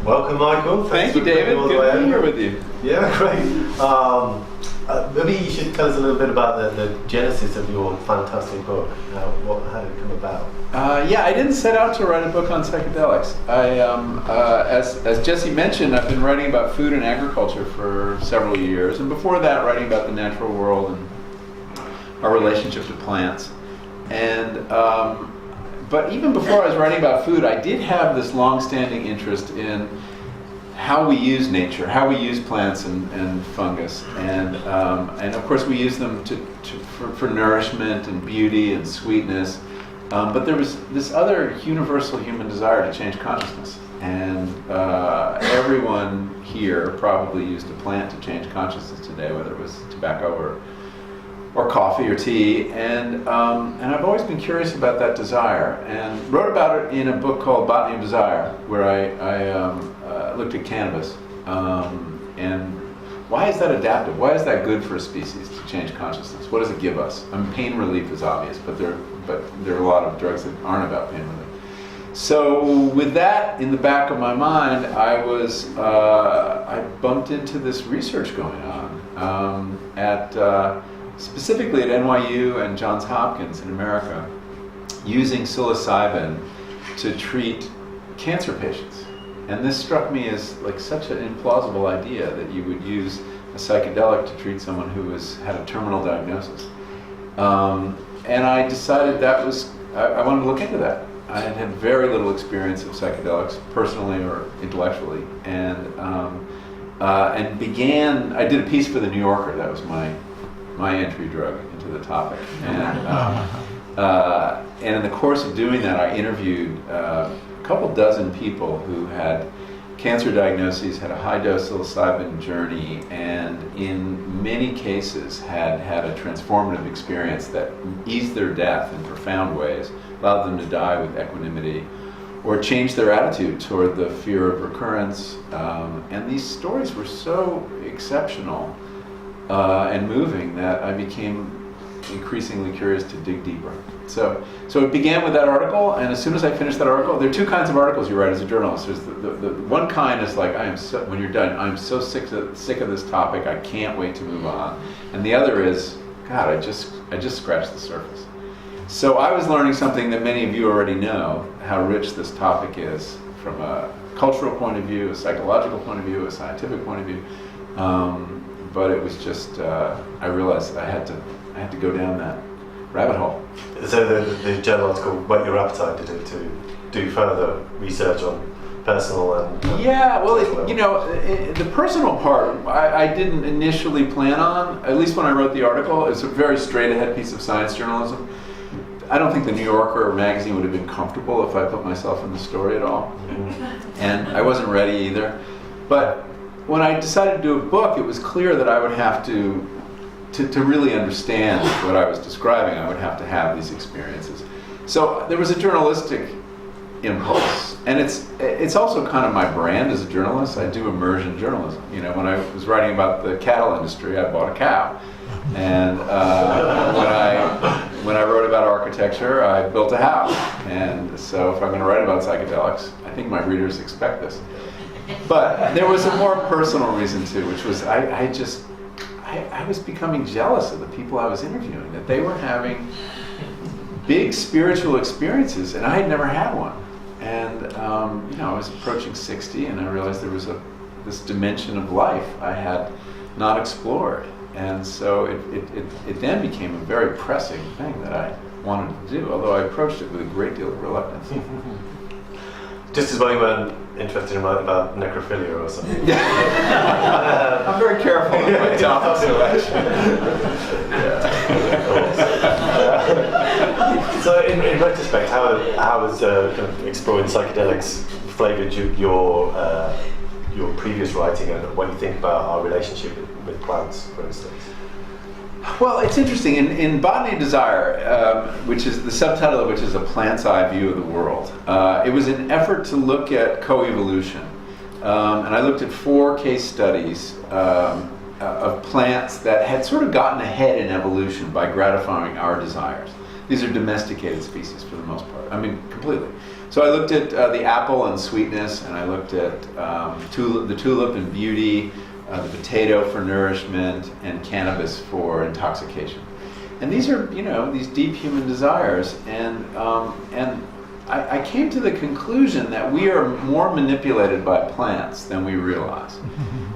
Welcome, Michael. Thank you, David. Good to be here with you. Yeah, great. Maybe you should tell us a little bit about the genesis of your fantastic book. How did it come about? Yeah, I didn't set out to write a book on psychedelics. As Jesse mentioned, I've been writing about food and agriculture for several years, and before that, writing about the natural world and our relationship to plants. And but even before I was writing about food, I did have this long-standing interest in how we use nature, how we use plants and fungus, and of course we use them for nourishment and beauty and sweetness. But there was this other universal human desire to change consciousness, and everyone here probably used a plant to change consciousness today, whether it was tobacco or coffee or tea, and I've always been curious about that desire, and wrote about it in a book called Botany of Desire, where I looked at cannabis, and why is that adaptive? Why is that good for a species to change consciousness? What does it give us? Pain relief is obvious, but there are a lot of drugs that aren't about pain relief. So with that in the back of my mind, I bumped into this research going on specifically at NYU and Johns Hopkins in America, using psilocybin to treat cancer patients. And this struck me as like such an implausible idea that you would use a psychedelic to treat someone who had a terminal diagnosis. And I decided I wanted to look into that. I had had very little experience of psychedelics, personally or intellectually, and I did a piece for the New Yorker. That was my entry drug into the topic. And in the course of doing that, I interviewed a couple dozen people who had cancer diagnoses, had a high-dose psilocybin journey, and in many cases had a transformative experience that eased their death in profound ways, allowed them to die with equanimity, or changed their attitude toward the fear of recurrence. And these stories were so exceptional and moving that I became increasingly curious to dig deeper. So it began with that article, and as soon as I finished that article, there are two kinds of articles you write as a journalist. There's the one kind is like, when you're done, I'm so sick of this topic, I can't wait to move on. And the other is, God, I just scratched the surface. So I was learning something that many of you already know, how rich this topic is from a cultural point of view, a psychological point of view, a scientific point of view. But it was just, I realized that I had to go down that rabbit hole. So the journal article whet your appetite to do further research on personal and yeah, well, the personal part I didn't initially plan on, at least when I wrote the article. It's a very straight ahead piece of science journalism. I don't think the New Yorker magazine would have been comfortable if I put myself in the story at all. And I wasn't ready either. But when I decided to do a book, it was clear that I would have to really understand what I was describing, I would have to have these experiences. So there was a journalistic impulse, and it's also kind of my brand as a journalist. I do immersion journalism. When I was writing about the cattle industry, I bought a cow, and when I wrote about architecture, I built a house. And so if I'm going to write about psychedelics, I think my readers expect this. But there was a more personal reason too, which was I was becoming jealous of the people I was interviewing, that they were having big spiritual experiences, and I had never had one. And I was approaching 60, and I realized there was this dimension of life I had not explored. And so it then became a very pressing thing that I wanted to do, although I approached it with a great deal of reluctance. Just as well you weren't interested in writing about necrophilia or something. I'm very careful with my topic selection. So in retrospect, how has kind of exploring psychedelics flavoured your previous writing, and when you think about our relationship with plants, for instance? Well, it's interesting. In Botany of Desire, which is the subtitle of which is A Plant's Eye View of the World, it was an effort to look at coevolution. And I looked at 4 case studies of plants that had sort of gotten ahead in evolution by gratifying our desires. These are domesticated species for the most part. Completely. So So I looked at the apple and sweetness, and I looked at the tulip and beauty, the potato for nourishment, and cannabis for intoxication. And these are, these deep human desires. And I came to the conclusion that we are more manipulated by plants than we realize.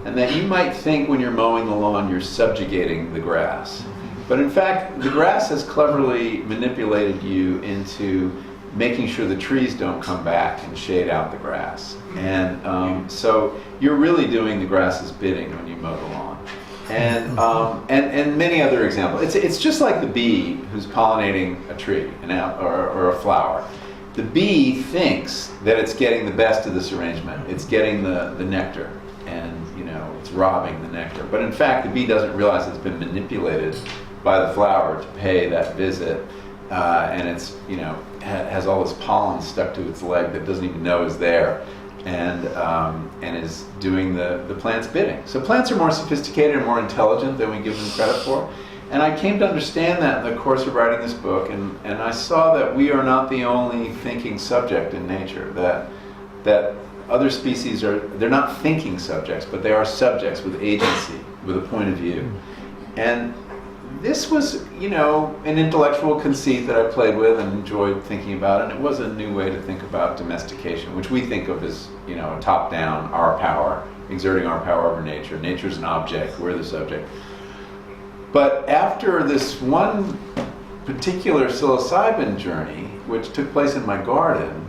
And that you might think when you're mowing the lawn, you're subjugating the grass. But in fact, the grass has cleverly manipulated you into making sure the trees don't come back and shade out the grass. And so you're really doing the grass's bidding when you mow the lawn. And many other examples. It's just like the bee who's pollinating a tree or a flower. The bee thinks that it's getting the best of this arrangement. It's getting the nectar, and it's robbing the nectar. But in fact, the bee doesn't realize it's been manipulated by the flower to pay that visit, and it's has all this pollen stuck to its leg that doesn't even know is there, and is doing the plant's bidding. So plants are more sophisticated and more intelligent than we give them credit for. And I came to understand that in the course of writing this book, and I saw that we are not the only thinking subject in nature, that other species they're not thinking subjects, but they are subjects with agency, with a point of view. And this was, an intellectual conceit that I played with and enjoyed thinking about, and it was a new way to think about domestication, which we think of as, a top-down, our power, exerting our power over nature. Nature's an object, we're the subject. But after this one particular psilocybin journey, which took place in my garden,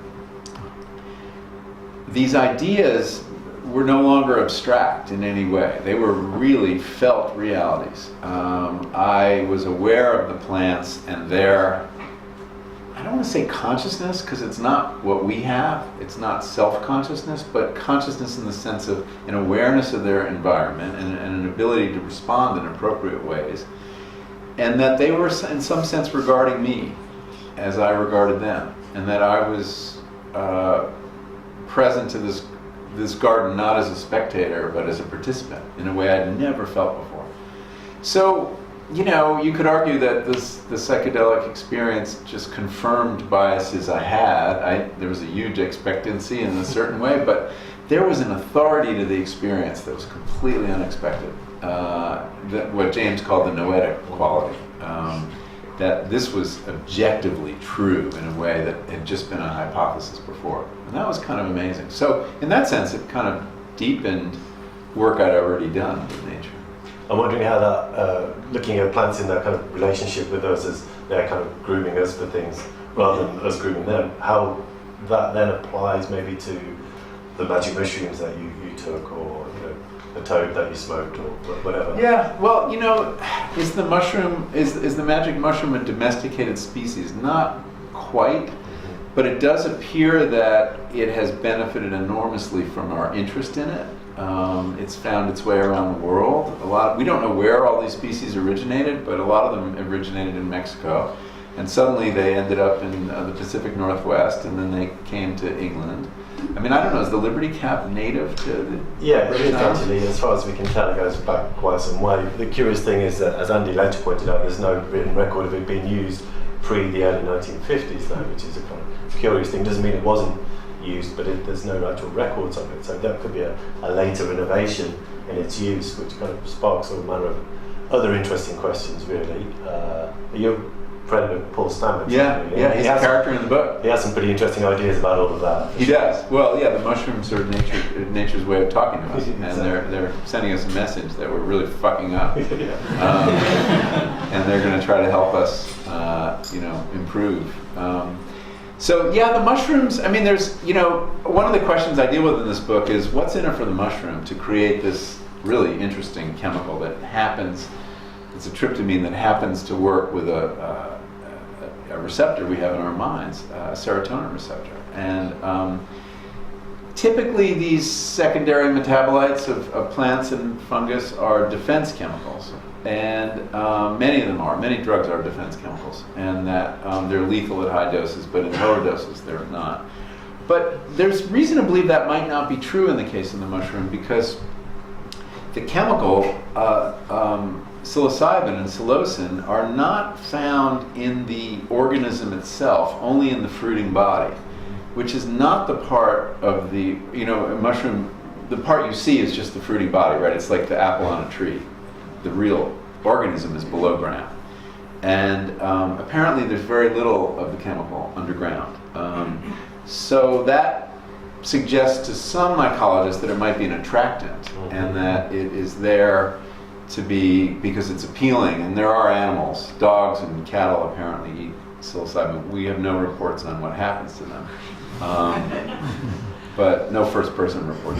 these ideas were no longer abstract in any way. They were really felt realities. I was aware of the plants and their, I don't want to say consciousness, because it's not what we have. It's not self-consciousness, but consciousness in the sense of an awareness of their environment and an ability to respond in appropriate ways. And that they were, in some sense, regarding me as I regarded them. And that I was present to this garden not as a spectator, but as a participant in a way I'd never felt before. So, you could argue that the psychedelic experience just confirmed biases I had. There was a huge expectancy in a certain way, but there was an authority to the experience that was completely unexpected. What James called the noetic quality. That this was objectively true in a way that had just been a hypothesis before. And that was kind of amazing. So in that sense, it kind of deepened work I'd already done with nature. I'm wondering how that, looking at plants in that kind of relationship with us as they're kind of grooming us for things rather than us grooming them, how that then applies maybe to the magic mushrooms that you took, or the toad that you smoked, or whatever. Yeah, well, is the magic mushroom a domesticated species? Not quite, but it does appear that it has benefited enormously from our interest in it. It's found its way around the world. We don't know where all these species originated, but a lot of them originated in Mexico, and suddenly they ended up in the Pacific Northwest, and then they came to England. I mean, I don't know, is the Liberty Cap native to the Yeah, it is actually. As far as we can tell, it goes back quite some way. The curious thing is that, as Andy later pointed out, there's no written record of it being used pre the early 1950s, though, which is a kind of curious thing. Doesn't mean it wasn't used, but there's no actual records of it. So that could be a later innovation in its use, which kind of sparks all manner of other interesting questions, really. You're a friend of Paul Stamets. Yeah, he's a character in the book. He has some pretty interesting ideas about all of that. He does. Well, yeah, the mushrooms are nature's way of talking to us, and they're sending us a message that we're really fucking up, and they're going to try to help us, improve. So yeah, the mushrooms, I mean, there's, one of the questions I deal with in this book is what's in it for the mushroom to create this really interesting chemical that happens, it's a tryptamine that happens to work with a receptor we have in our minds, a serotonin receptor. And typically these secondary metabolites of plants and fungus are defense chemicals. And many drugs are defense chemicals, and that they're lethal at high doses, but in lower doses they're not. But there's reason to believe that might not be true in the case of the mushroom, because the chemical psilocybin and psilocin are not found in the organism itself, only in the fruiting body. which is not the part of the, a mushroom, the part you see is just the fruiting body, right? It's like the apple on a tree. The real organism is below ground. And apparently there's very little of the chemical underground. So that suggests to some mycologists that it might be an attractant, and that it is there to be because it's appealing. And there are animals, dogs and cattle apparently eat psilocybin. We have no reports on what happens to them. But no first person reports.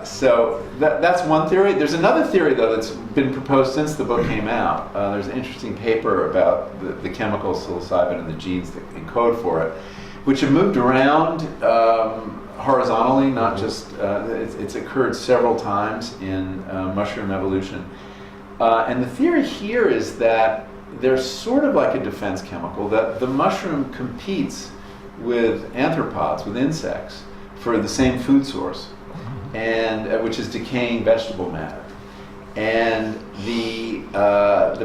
So that's one theory. There's another theory, though, that's been proposed since the book came out. There's an interesting paper about the chemical psilocybin and the genes that encode for it, which have moved around horizontally, not just, it's occurred several times in mushroom evolution. And the theory here is that they're sort of like a defense chemical, that the mushroom competes with arthropods, with insects, for the same food source, and which is decaying vegetable matter. And the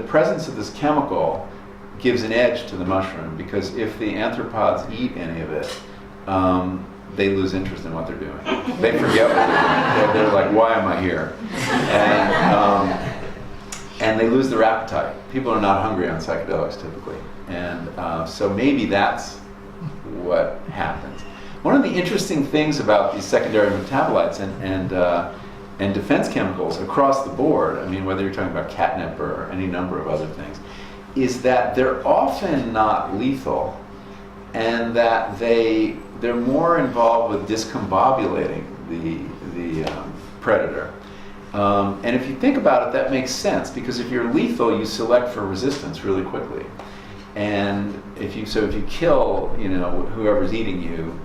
presence of this chemical gives an edge to the mushroom, because if the arthropods eat any of it, they lose interest in what they're doing. They forget what they're doing. They're like, why am I here? And they lose their appetite. People are not hungry on psychedelics typically. And so maybe that's what happens. One of the interesting things about these secondary metabolites and defense chemicals across the board, I mean, whether you're talking about catnip or any number of other things, is that they're often not lethal, and that they're more involved with discombobulating the predator. And if you think about it, that makes sense, because if you're lethal, you select for resistance really quickly. And if you kill, whoever's eating you,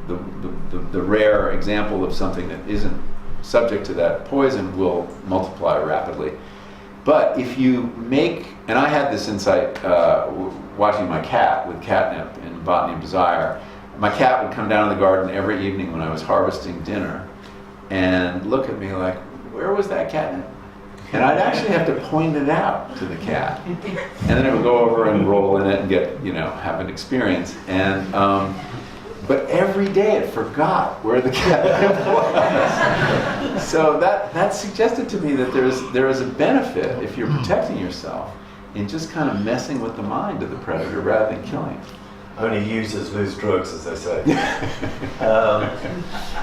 the rare example of something that isn't subject to that poison will multiply rapidly. But if you make, and I had this insight watching my cat with catnip in Botany of Desire. My cat would come down in the garden every evening when I was harvesting dinner and look at me like, where was that catnip? And I'd actually have to point it out to the cat. And then it would go over and roll in it and get, have an experience. And but every day it forgot where the catnip was. So that suggested to me that there is a benefit, if you're protecting yourself, in just kind of messing with the mind of the predator rather than killing it. Only users lose drugs, as they say.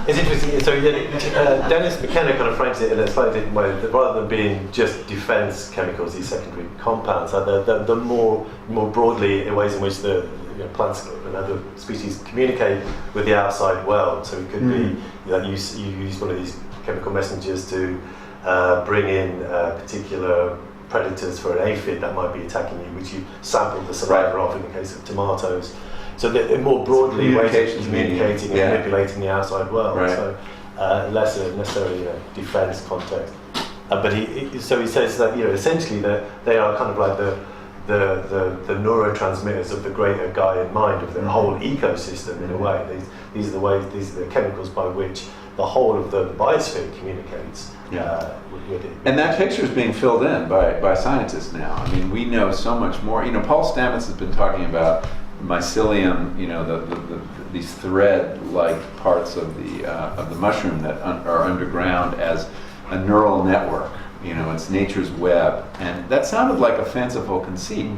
It's interesting. So Dennis McKenna kind of frames it in a slightly different way. That rather than being just defense chemicals, these secondary compounds, the more broadly in ways in which the plants and other species communicate with the outside world. So it could be that you use one of these chemical messengers to bring in particular predators for an aphid that might be attacking you, which you sampled the saliva of in the case of tomatoes. So they're more broadly ways of communicating and manipulating the outside world. Right. So less necessarily a defense context. But he says that essentially they are kind of like the neurotransmitters of the greater Gaian mind, of the whole ecosystem in a way. These are the chemicals by which the whole of the biosphere communicates. With it. And that picture is being filled in by scientists now. I mean, we know so much more. Paul Stamets has been talking about mycelium, these thread-like parts of the mushroom that are underground as a neural network. It's nature's web, and that sounded like a fanciful conceit.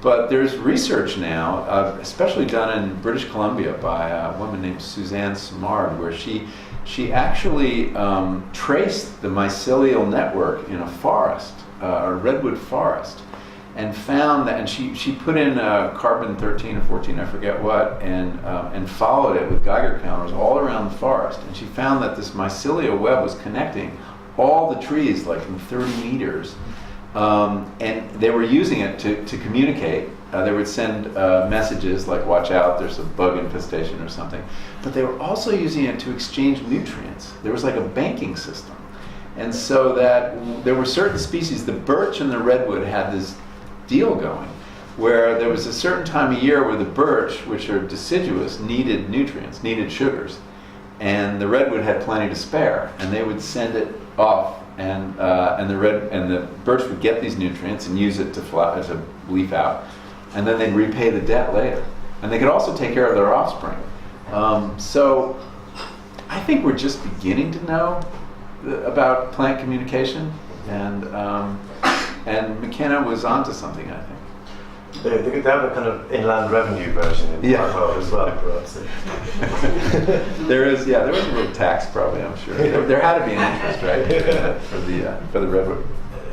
But there's research now, especially done in British Columbia by a woman named Suzanne Simard, where she actually traced the mycelial network in a forest, a redwood forest, and found that, and she put in carbon 13 or 14, I forget what, and followed it with Geiger counters all around the forest, and she found that this mycelial web was connecting all the trees like in 30 meters, and they were using it to communicate. They would send messages like, watch out, there's a bug infestation or something. But they were also using it to exchange nutrients. There was like a banking system. And so that there were certain species, the birch and the redwood had this deal going, where there was a certain time of year where the birch, which are deciduous, needed nutrients, needed sugars. And the redwood had plenty to spare. And they would send it off, and the birch would get these nutrients and use it to leaf out. And then they'd repay the debt later. and they could also take care of their offspring. So I think we're just beginning to know about plant communication, and McKenna was onto something, I think. They have a kind of inland revenue version in the world as well, perhaps. There was a little tax, probably. I'm sure there had to be an interest, right, for the redwood.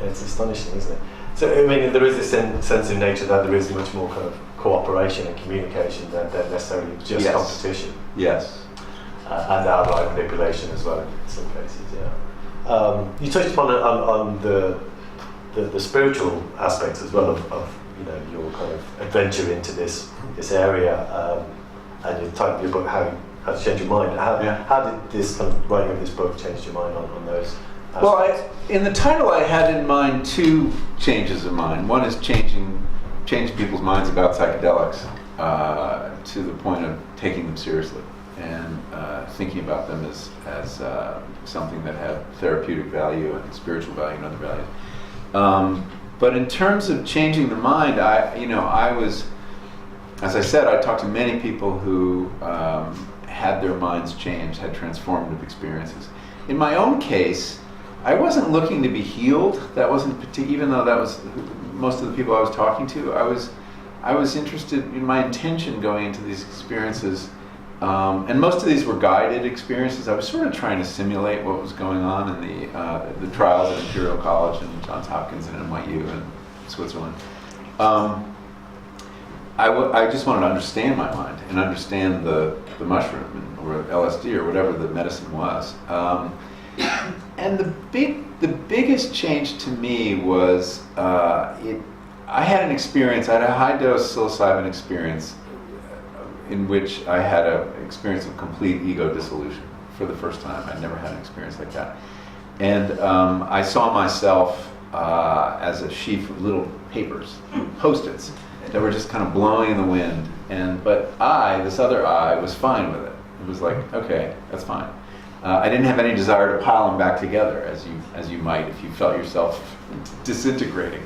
It's astonishing, isn't it? So I mean, there is this sense in nature that there is much more kind of cooperation and communication than necessarily just competition. Yes. And outright manipulation as well in some cases. Yeah. You touched upon on the spiritual aspects as well of your kind of adventure into this area, and the type of your book, how to change your mind. How did this kind of writing of this book change your mind on those aspects? Well, in the title I had in mind two changes of mind. One is change people's minds about psychedelics to the point of taking them seriously and thinking about them as something that had therapeutic value and spiritual value and other values. But in terms of changing the mind, I was, as I said, I talked to many people who had their minds changed, had transformative experiences. In my own case, I wasn't looking to be healed. That wasn't even though that was most of the people I was talking to. I was interested in my intention going into these experiences, and most of these were guided experiences. I was sort of trying to simulate what was going on in the trials at Imperial College and Johns Hopkins and NYU and Switzerland. I just wanted to understand my mind and understand the mushroom or LSD or whatever the medicine was. And the biggest change to me was I had an experience. I had a high dose psilocybin experience in which I had an experience of complete ego dissolution for the first time. I'd never had an experience like that. And I saw myself as a sheaf of little papers, Post-its, that were just kind of blowing in the wind. But this other I, was fine with it. It was like, okay, that's fine. I didn't have any desire to pile them back together, as you might if you felt yourself disintegrating.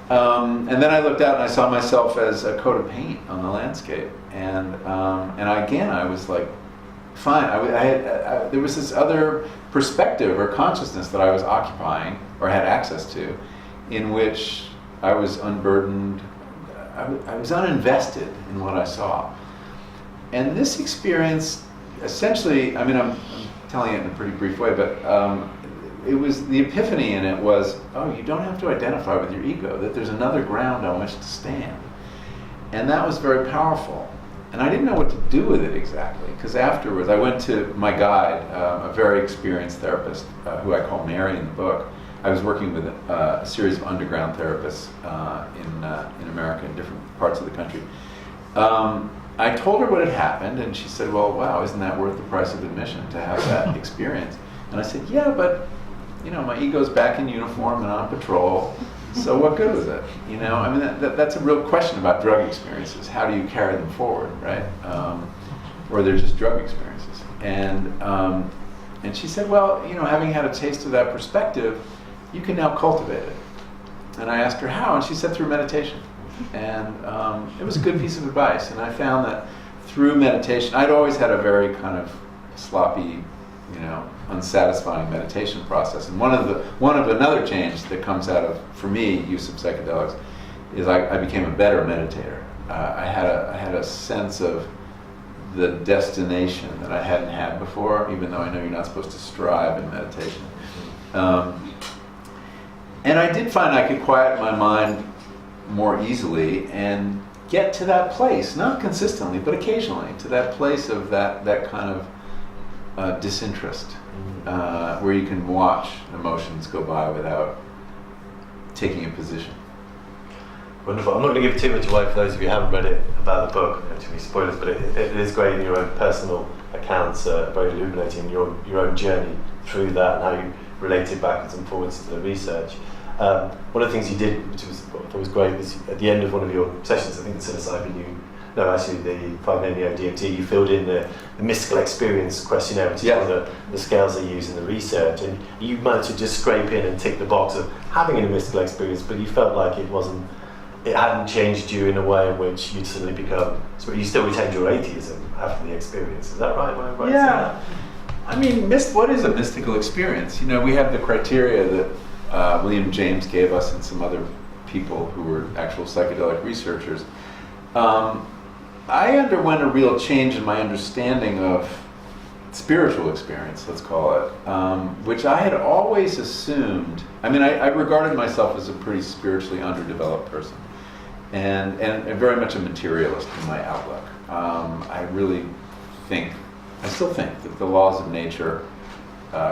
And then I looked out and I saw myself as a coat of paint on the landscape, and I was like, fine. There was this other perspective or consciousness that I was occupying or had access to, in which I was unburdened. I was uninvested in what I saw, and this experience, essentially, I mean, I'm telling it in a pretty brief way, but it was the epiphany in it was, oh, you don't have to identify with your ego, that there's another ground on which to stand. And that was very powerful. And I didn't know what to do with it exactly, because afterwards I went to my guide, a very experienced therapist, who I call Mary in the book. I was working with a series of underground therapists in America, in different parts of the country. I told her what had happened, and she said, well, wow, isn't that worth the price of admission to have that experience? And I said, yeah, but my ego's back in uniform and on patrol, so what good was it? I mean, that's a real question about drug experiences. How do you carry them forward, right? Or they're just drug experiences. And she said, well, having had a taste of that perspective, you can now cultivate it. And I asked her how, and she said through meditation. And it was a good piece of advice. And I found that through meditation, I'd always had a very kind of sloppy, unsatisfying meditation process. And one of another change that comes out of, for me, use of psychedelics is I became a better meditator. I had a sense of the destination that I hadn't had before, even though I know you're not supposed to strive in meditation. And I did find I could quiet my mind more easily and get to that place, not consistently, but occasionally, to that place of that kind of disinterest, where you can watch emotions go by without taking a position. Wonderful. I'm not going to give too much away for those of you who haven't read it about the book, to be spoilers, but it is great in your own personal accounts, very illuminating your own journey through that and how you related backwards and forwards to the research. One of the things you did, which I thought was great, was at the end of one of your sessions, I think the psilocybin, the 5-MeO-DMT, you filled in the mystical experience questionnaire, which is one of the scales they use in the research, and you managed to just scrape in and tick the box of having a mystical experience, but you felt like it wasn't it hadn't changed you in a way in which you'd suddenly become, so you still retained your atheism after the experience. Is that right? Am I right? Yeah. I mean, what is a mystical experience? We have the criteria that William James gave us and some other people who were actual psychedelic researchers. I underwent a real change in my understanding of spiritual experience, let's call it, which I had always assumed. I mean, I regarded myself as a pretty spiritually underdeveloped person, and very much a materialist in my outlook. I still think that the laws of nature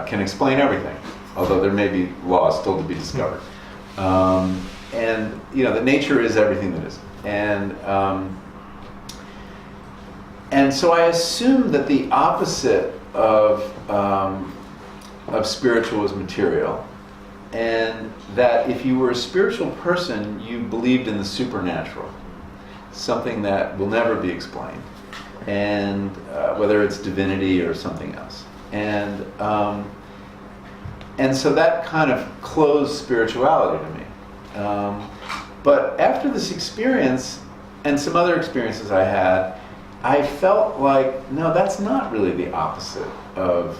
can explain everything, although there may be laws still to be discovered. And that nature is everything that is. And so I assumed that the opposite of spiritual is material, and that if you were a spiritual person, you believed in the supernatural, something that will never be explained, and whether it's divinity or something else. And so that kind of closed spirituality to me. But after this experience and some other experiences I had, I felt like, no, that's not really the opposite of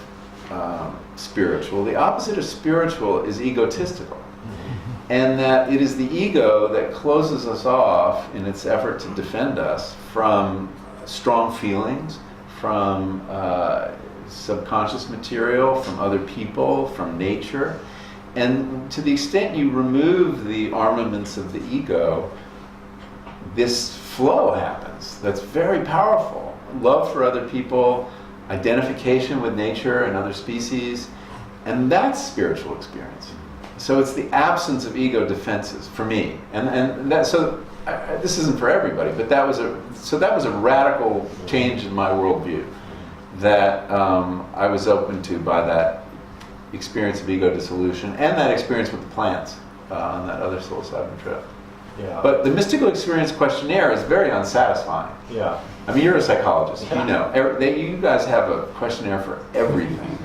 spiritual. The opposite of spiritual is egotistical. And that it is the ego that closes us off in its effort to defend us from strong feelings, from subconscious material, from other people, from nature. And to the extent you remove the armaments of the ego, this flow happens that's very powerful. Love for other people, identification with nature and other species, and that's spiritual experience. So it's the absence of ego defenses for me, and that. So this isn't for everybody, but that was a radical change in my worldview that I was open to by that experience of ego dissolution and that experience with the plants on that other psilocybin trip. Yeah. But the mystical experience questionnaire is very unsatisfying. Yeah. I mean, you're a psychologist, Yeah. You guys have a questionnaire for everything.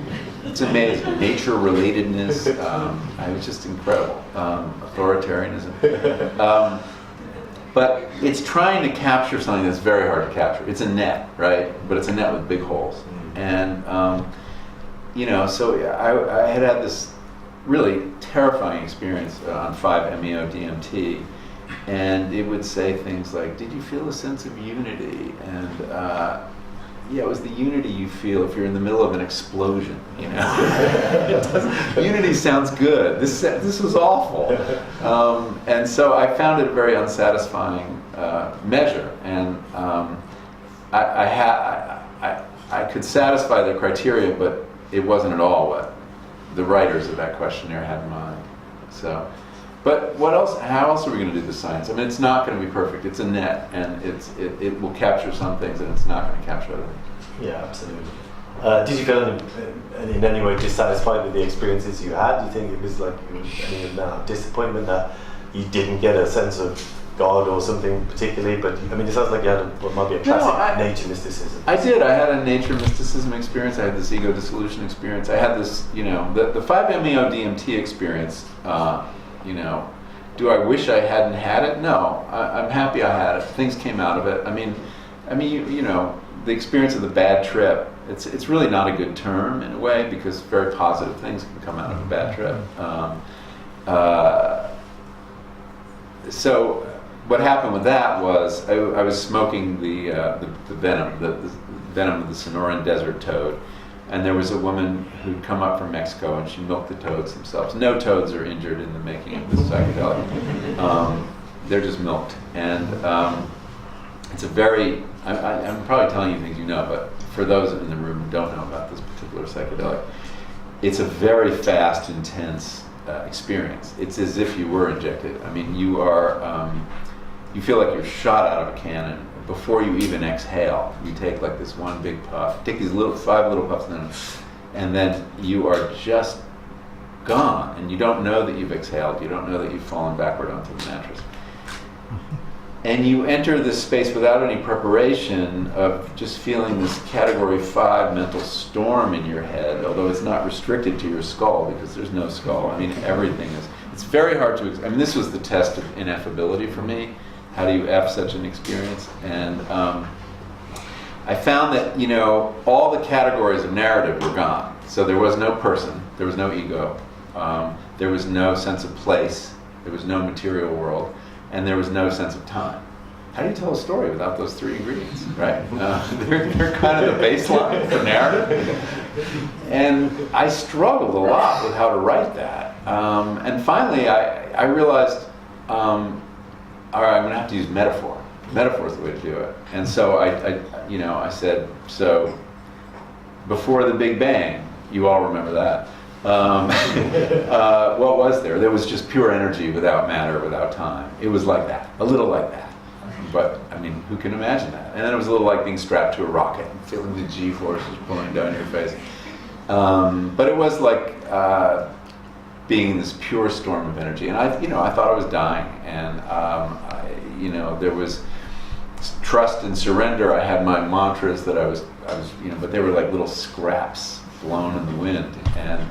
It's amazing. Nature relatedness, it's just incredible. Authoritarianism. But it's trying to capture something that's very hard to capture. It's a net, right? But it's a net with big holes. And, so I had this really terrifying experience on 5-MeO-DMT. And it would say things like, did you feel a sense of unity? And it was the unity you feel if you're in the middle of an explosion, Unity sounds good. This was awful. And so I found it a very unsatisfying measure. And I could satisfy the criteria, but it wasn't at all what the writers of that questionnaire had in mind. So. But what else? How else are we going to do the science? I mean, it's not going to be perfect. It's a net, and it will capture some things, and it's not going to capture other things. Yeah, absolutely. Did you feel in any way dissatisfied with the experiences you had? Do you think it was like any amount of disappointment that you didn't get a sense of God or something particularly? But I mean, it sounds like you had what might be a classic nature mysticism. I did. I had a nature mysticism experience. I had this ego dissolution experience. I had this, the 5-MeO-DMT experience. Do I wish I hadn't had it? No, I'm happy I had it. Things came out of it. I mean, the experience of the bad trip. It's really not a good term in a way because very positive things can come out of a bad trip. So what happened with that was I was smoking the venom, the venom of the Sonoran desert toad. And there was a woman who'd come up from Mexico and she milked the toads themselves. No toads are injured in the making of this psychedelic. They're just milked. And it's a very, I'm probably telling you things you know, but for those in the room who don't know about this particular psychedelic, it's a very fast, intense experience. It's as if you were injected. I mean, you feel like you're shot out of a cannon. Before you even exhale, you take like this one big puff, take these 5 little puffs, and then you are just gone, and you don't know that you've exhaled, you don't know that you've fallen backward onto the mattress. And you enter this space without any preparation of just feeling this category 5 mental storm in your head, although it's not restricted to your skull because there's no skull. I mean, everything is, it's very hard to. I mean, this was the test of ineffability for me. How do you F such an experience? And I found that, you know, all the categories of narrative were gone. So there was no person, there was no ego, there was no sense of place, there was no material world, and there was no sense of time. How do you tell a story without those three ingredients, right? They're kind of the baseline for narrative. And I struggled a lot with how to write that. And finally, I realized, all right, I'm going to have to use metaphor. Metaphor is the way to do it. And so I said, so before the Big Bang, you all remember that. What was there? There was just pure energy without matter, without time. It was like that, a little like that. But, I mean, who can imagine that? And then it was a little like being strapped to a rocket and feeling the G-forces pulling down your face. But it was like being in this pure storm of energy. And I thought I was dying. And, there was trust and surrender. I had my mantras that I was, but they were like little scraps blown in the wind. And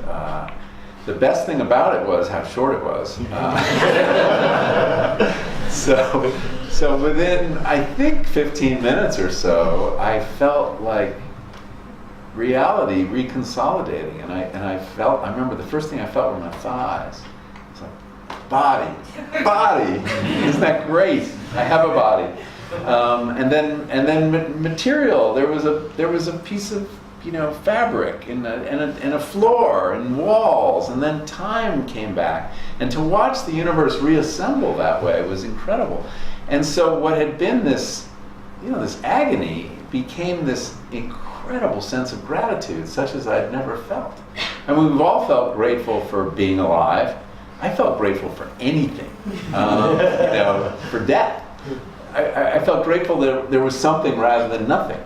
the best thing about it was how short it was. So within, I think, 15 minutes or so, I felt like reality reconsolidating, and I remember the first thing I felt were my thighs. It's like, body, isn't that great? I have a body. And then material. There was a piece of fabric and a floor and walls, and then time came back. And to watch the universe reassemble that way was incredible. And so what had been this agony became this incredible sense of gratitude, such as I'd never felt. And we've all felt grateful for being alive. I felt grateful for anything, for death. I felt grateful that there was something rather than nothing.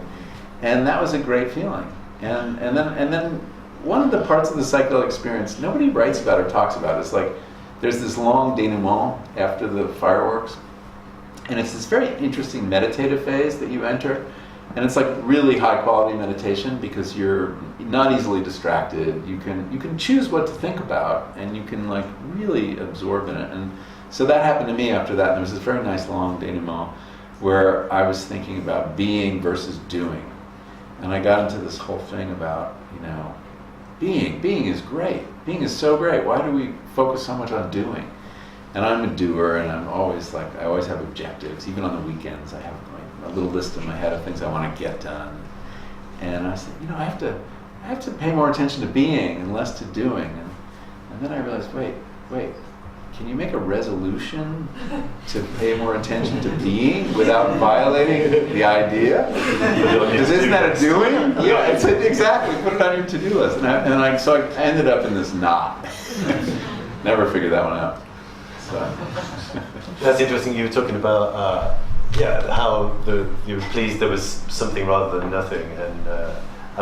And that was a great feeling. And then one of the parts of the psychedelic experience nobody writes about or talks about. It's like there's this long denouement after the fireworks, and it's this very interesting meditative phase that you enter, and it's like really high quality meditation because you're not easily distracted. You can choose what to think about, and you can like really absorb in it. And so that happened to me after that. And there was this very nice long denouement where I was thinking about being versus doing. And I got into this whole thing about, being. Being is great. Being is so great. Why do we focus so much on doing? And I'm a doer, and I always have objectives. Even on the weekends, I have a little list in my head of things I want to get done. And I said, I have to pay more attention to being and less to doing. And then I realized, wait. Can you make a resolution to pay more attention to being without violating the idea? Because isn't that a doing? Yeah, exactly. Put it on your to-do list. So I ended up in this knot. Never figured that one out. So. That's interesting. You were talking about how you were pleased there was something rather than nothing, and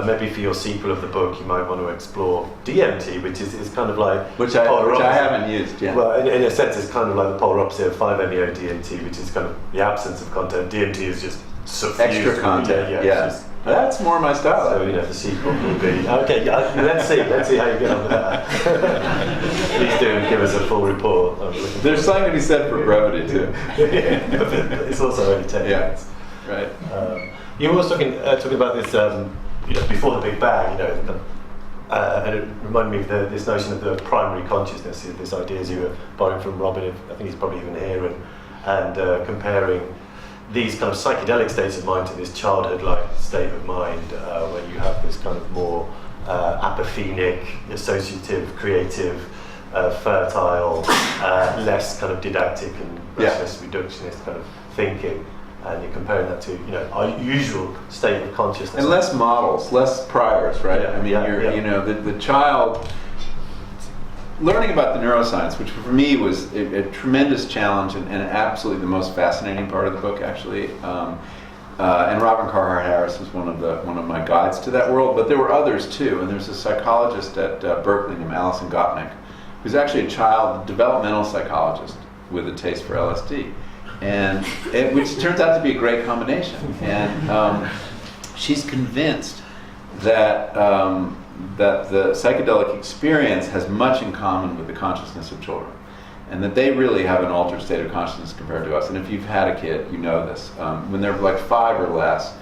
maybe for your sequel of the book, you might want to explore DMT, which is kind of like which I haven't used yet. Well, in a sense, it's kind of like the polar opposite of 5-MeO-DMT, which is kind of the absence of content. DMT is just suffused extra content. Yeah. That's more my style. So the sequel will be okay. Let's see how you get on with that. Please do give us a full report. There's something to be said for brevity too. It's also only 10 minutes. Right. You were also talking about this. Before the Big Bang, and it reminded me of this notion of the primary consciousness, this idea as you were borrowing from Robin, I think he's probably even here, and comparing these kind of psychedelic states of mind to this childhood-like state of mind, where you have this kind of more apophenic, associative, creative, fertile, less kind of didactic and less reductionist kind of thinking. And you're comparing that to, our usual state of consciousness. And less models, less priors, right? Yeah, the child, learning about the neuroscience, which for me was a tremendous challenge and absolutely the most fascinating part of the book, actually. And Robin Carhart Harris was one of my guides to that world, but there were others too. And there's a psychologist at Berkeley named Alison Gopnik, who's actually a child developmental psychologist with a taste for LSD. And which turns out to be a great combination. And she's convinced that the psychedelic experience has much in common with the consciousness of children. and that they really have an altered state of consciousness compared to us. And if you've had a kid, you know this. When they're like 5 or less.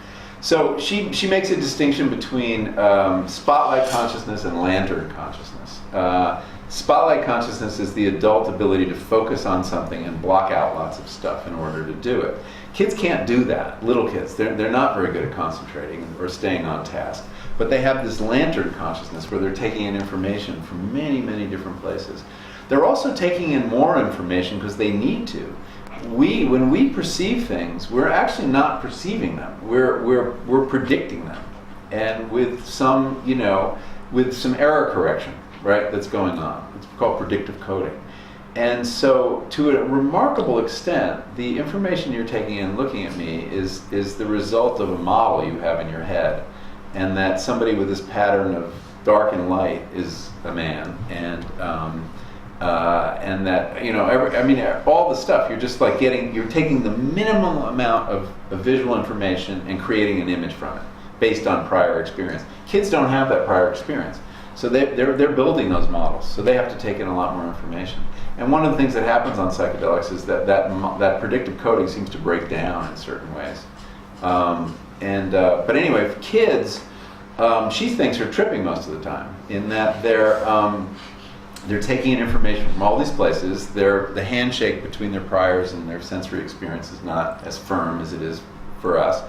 So she makes a distinction between spotlight consciousness and lantern consciousness. Spotlight consciousness is the adult ability to focus on something and block out lots of stuff in order to do it. Kids can't do that. Little kids, they're not very good at concentrating or staying on task. But they have this lantern consciousness where they're taking in information from many, many different places. They're also taking in more information because they need to. When we perceive things, we're actually not perceiving them. We're predicting them, and with some error correction, right? That's going on. It's called predictive coding. And so, to a remarkable extent, the information you're taking in, looking at me, is the result of a model you have in your head, and that somebody with this pattern of dark and light is a man, and that all the stuff you're just like you're taking the minimum amount of visual information and creating an image from it based on prior experience. Kids don't have that prior experience, so they're building those models, so they have to take in a lot more information. And one of the things that happens on psychedelics is that predictive coding seems to break down in certain ways. But anyway, for kids, she thinks are tripping most of the time in that they're taking in information from all these places. The handshake between their priors and their sensory experience is not as firm as it is for us.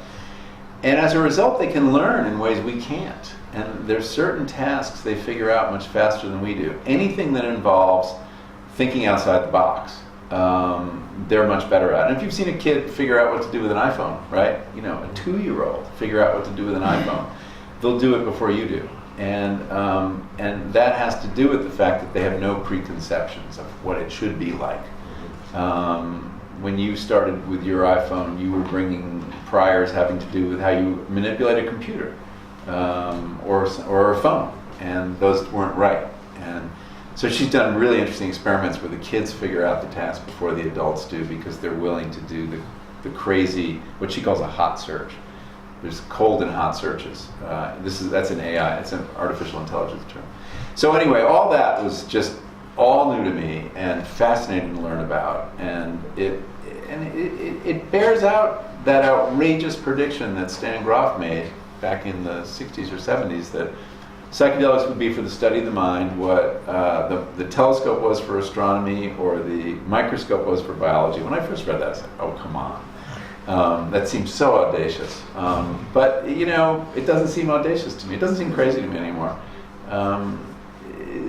And as a result, they can learn in ways we can't. And there's certain tasks they figure out much faster than we do. Anything that involves thinking outside the box, they're much better at. And if you've seen a kid figure out what to do with an iPhone, right? A 2-year-old figure out what to do with an iPhone, they'll do it before you do. And that has to do with the fact that they have no preconceptions of what it should be like. When you started with your iPhone, you were bringing priors having to do with how you manipulate a computer or a phone, and those weren't right. And so she's done really interesting experiments where the kids figure out the task before the adults do, because they're willing to do the crazy, what she calls a hot search. There's cold and hot searches. That's an AI. It's an artificial intelligence term. So anyway, all that was just all new to me and fascinating to learn about. And it bears out that outrageous prediction that Stan Grof made back in the 60s or 70s, that psychedelics would be for the study of the mind what the telescope was for astronomy or the microscope was for biology. When I first read that, I said, oh, come on. That seems so audacious. But, it doesn't seem audacious to me. It doesn't seem crazy to me anymore.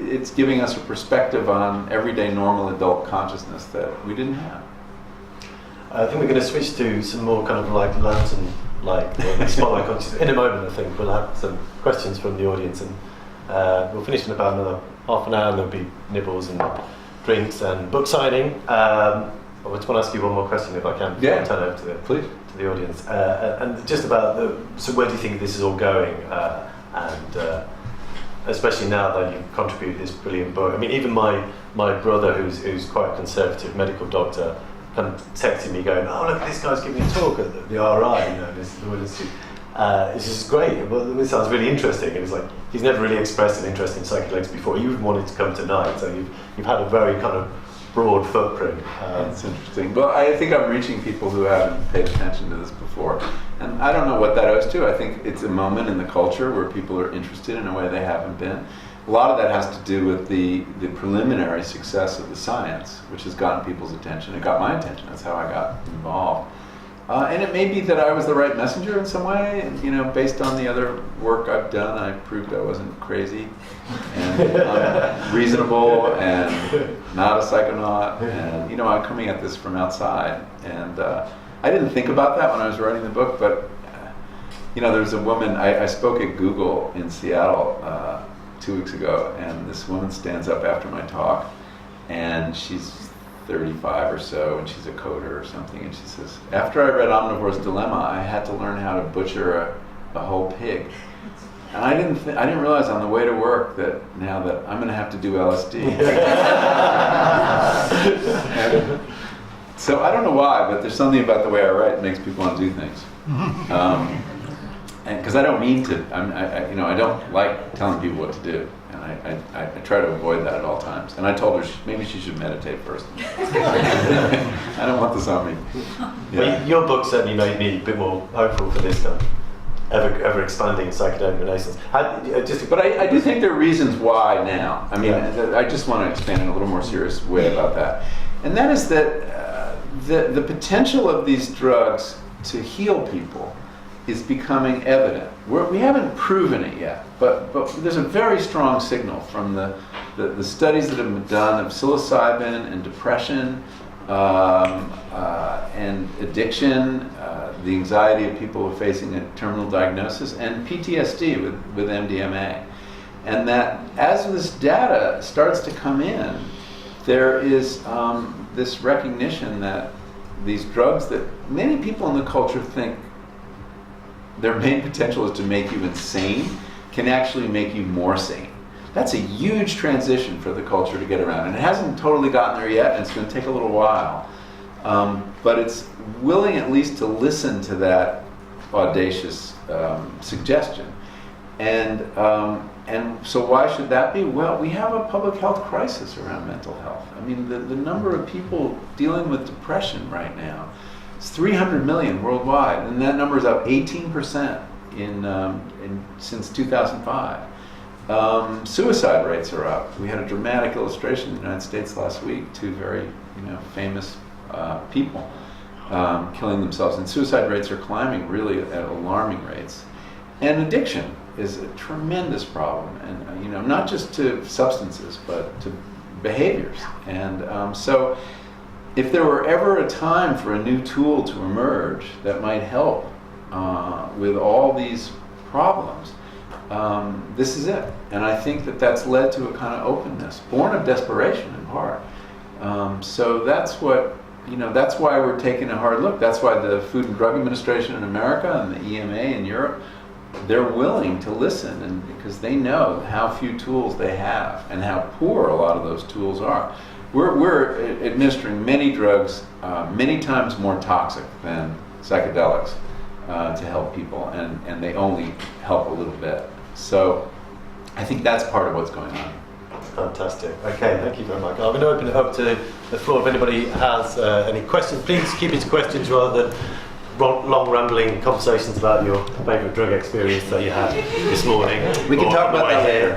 It's giving us a perspective on everyday normal adult consciousness that we didn't have. I think we're going to switch to some more kind of like lantern-like, spotlight consciousness. In a moment, I think we'll have some questions from the audience, and we'll finish in about another half an hour, and there'll be nibbles and drinks and book signing. I just want to ask you one more question, if I can, before I turn over to the audience. And just about so where do you think this is all going? And especially now that you've contributed this brilliant book. I mean, even my brother, who's quite a conservative medical doctor, kind of texting me going, oh, look, this guy's giving a talk at the RI, this is the Royal Institute. It's just great. Well, this sounds really interesting. And it's like, he's never really expressed an interest in psychedelics before. You wanted to come tonight, so you've had a very kind of broad footprint. That's interesting. Well, I think I'm reaching people who haven't paid attention to this before. And I don't know what that owes to. I think it's a moment in the culture where people are interested in a way they haven't been. A lot of that has to do with the preliminary success of the science, which has gotten people's attention. It got my attention. That's how I got involved. And it may be that I was the right messenger in some way. And, based on the other work I've done, I proved I wasn't crazy and reasonable and not a psychonaut. And, I'm coming at this from outside. And I didn't think about that when I was writing the book, but, there was a woman, I spoke at Google in Seattle 2 weeks ago, and this woman stands up after my talk, and she's 35 or so, and she's a coder or something, and she says, after I read Omnivore's Dilemma, I had to learn how to butcher a whole pig. And I didn't realize on the way to work that now that I'm going to have to do LSD. And so I don't know why, but there's something about the way I write that makes people want to do things. because I don't mean to, I don't like telling people what to do, and I try to avoid that at all times. And I told her maybe she should meditate first. I don't want this on me. Yeah. Well, your book certainly made me a bit more hopeful for this kind of ever expanding psychedelic renaissance. But I do think there are reasons why now. I mean, I just want to expand in a little more serious way about that. And that is that the potential of these drugs to heal people is becoming evident. We haven't proven it yet, but there's a very strong signal from the studies that have been done of psilocybin and depression and addiction, the anxiety of people who are facing a terminal diagnosis, and PTSD with MDMA. And that as this data starts to come in, there is this recognition that these drugs that many people in the culture think their main potential is to make you insane can actually make you more sane. That's a huge transition for the culture to get around. And it hasn't totally gotten there yet, and it's going to take a little while. But it's willing at least to listen to that audacious suggestion. And so why should that be? Well, we have a public health crisis around mental health. I mean, the number of people dealing with depression right now is 300 million worldwide, and that number is up 18% since 2005. Suicide rates are up. We had a dramatic illustration in the United States last week, two very famous people killing themselves, and suicide rates are climbing really at alarming rates. And addiction is a tremendous problem, and not just to substances, but to behaviors. And so if there were ever a time for a new tool to emerge that might help with all these problems, this is it. And I think that that's led to a kind of openness, born of desperation in part. So that's what, that's why we're taking a hard look. That's why the Food and Drug Administration in America and the EMA in Europe, they're willing to listen, and because they know how few tools they have and how poor a lot of those tools are. We're administering many drugs, many times more toxic than psychedelics to help people, and they only help a little bit. So I think that's part of what's going on. Fantastic. Okay, thank you very much. I'm going to open it up to the floor. If anybody has any questions, please keep it to questions rather than long rambling conversations about your favourite drug experience that you had this morning. We can talk about that later.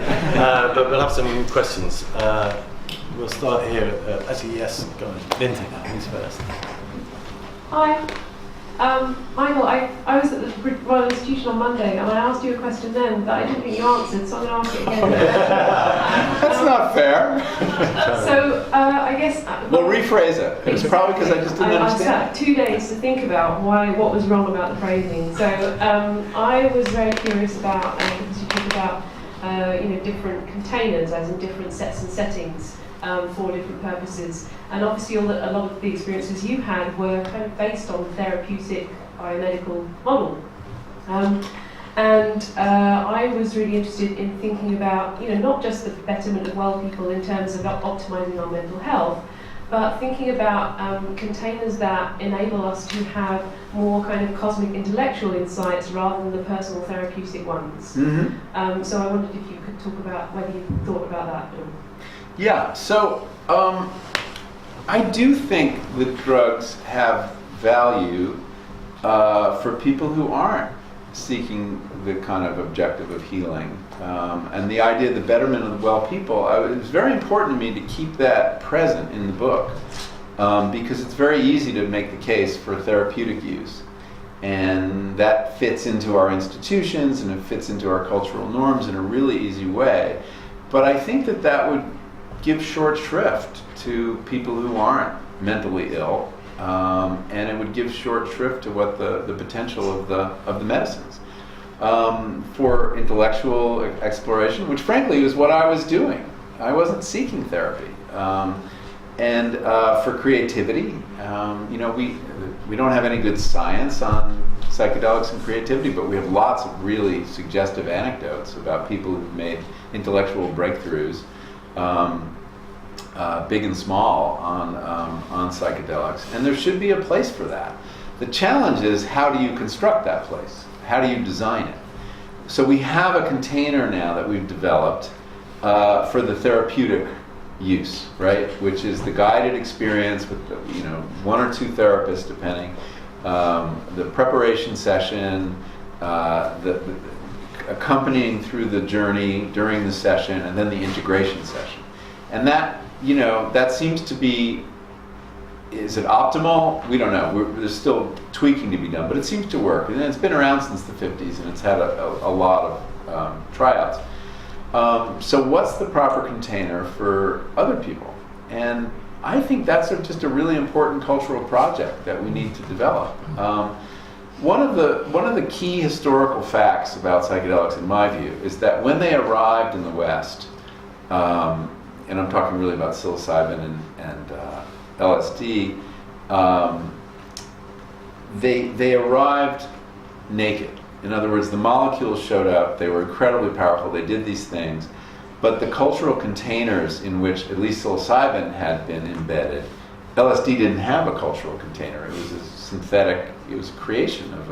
But we'll have some questions. We'll start here. Actually, yes, go on. Lindsay, who's first? Hi. Michael, I was at the Royal Institution on Monday, and I asked you a question then that I didn't think you answered, so I'm going to ask it again. That's not fair. So, I guess... We'll rephrase it. It's probably because I just didn't understand. I sat 2 days to think about what was wrong about the phrasing. So, I was very curious about, because you talk about, different containers, as in different sets and settings, for different purposes. And obviously a lot of the experiences you had were kind of based on therapeutic biomedical model. I was really interested in thinking about, not just the betterment of well people in terms of optimizing our mental health, but thinking about containers that enable us to have more kind of cosmic intellectual insights rather than the personal therapeutic ones. Mm-hmm. So I wondered if you could talk about whether you thought about that at all. Yeah, so I do think that drugs have value for people who aren't seeking the kind of objective of healing. And the idea of the betterment of the well people, it was very important to me to keep that present in the book because it's very easy to make the case for therapeutic use. And that fits into our institutions and it fits into our cultural norms in a really easy way. But I think that would give short shrift to people who aren't mentally ill, and it would give short shrift to what the potential of the medicines for intellectual exploration, which frankly was what I was doing. I wasn't seeking therapy, and for creativity. We don't have any good science on psychedelics and creativity, but we have lots of really suggestive anecdotes about people who've made intellectual breakthroughs. Big and small on psychedelics, and there should be a place for that. The challenge is, how do you construct that place? how do you design it? So we have a container now that we've developed for the therapeutic use, right? Which is the guided experience with, one or two therapists, depending, the preparation session, the accompanying through the journey during the session, and then the integration session. And that, that seems to be, is it optimal? We don't know. There's still tweaking to be done, but it seems to work. And it's been around since the 50s, and it's had a lot of tryouts. So what's the proper container for other people? And I think that's just a really important cultural project that we need to develop. One of the key historical facts about psychedelics, in my view, is that when they arrived in the West, and I'm talking really about psilocybin and LSD, they arrived naked. In other words, the molecules showed up, they were incredibly powerful, they did these things, but the cultural containers in which at least psilocybin had been embedded, LSD didn't have a cultural container. It was a synthetic, it was a creation of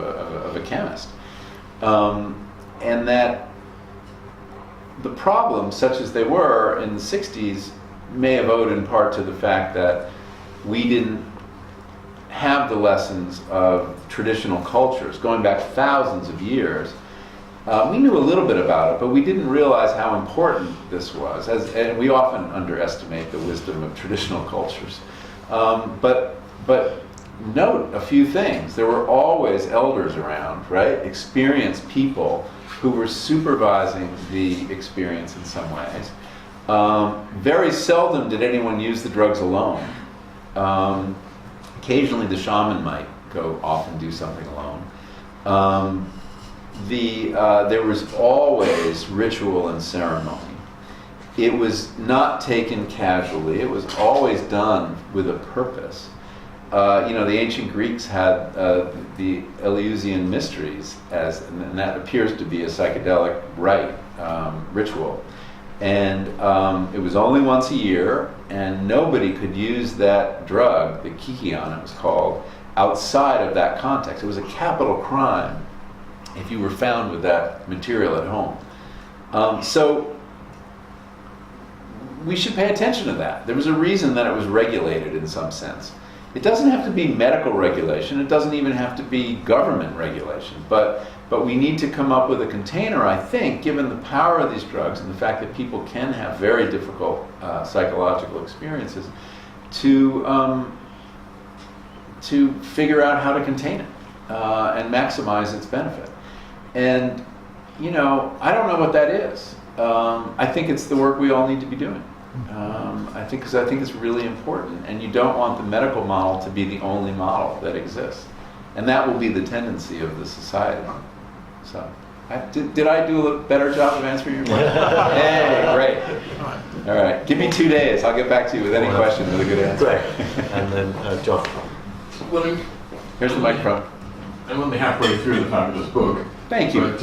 a chemist. And that the problems, such as they were in the 60s, may have owed in part to the fact that we didn't have the lessons of traditional cultures going back thousands of years. We knew a little bit about it, but we didn't realize how important this was, and we often underestimate the wisdom of traditional cultures. But note a few things. There were always elders around, right? Experienced people who were supervising the experience in some ways. Very seldom did anyone use the drugs alone. Occasionally the shaman might go off and do something alone. There was always ritual and ceremony. It was not taken casually. It was always done with a purpose. The ancient Greeks had the Eleusinian mysteries, and that appears to be a psychedelic rite, ritual. And it was only once a year, and nobody could use that drug, the kykeon it was called, outside of that context. It was a capital crime if you were found with that material at home. So we should pay attention to that. There was a reason that it was regulated in some sense. It doesn't have to be medical regulation. It doesn't even have to be government regulation. But we need to come up with a container, I think, given the power of these drugs and the fact that people can have very difficult psychological experiences, to figure out how to contain it and maximize its benefit. And, I don't know what that is. I think it's the work we all need to be doing. I think it's really important, and you don't want the medical model to be the only model that exists, and that will be the tendency of the society. So, did I do a better job of answering your question? Hey, great. All right, give me 2 days. I'll get back to you with any question with a good answer. Great. And then John. Well, Here's the microphone. I'm only halfway through the fabulous book. Thank you. But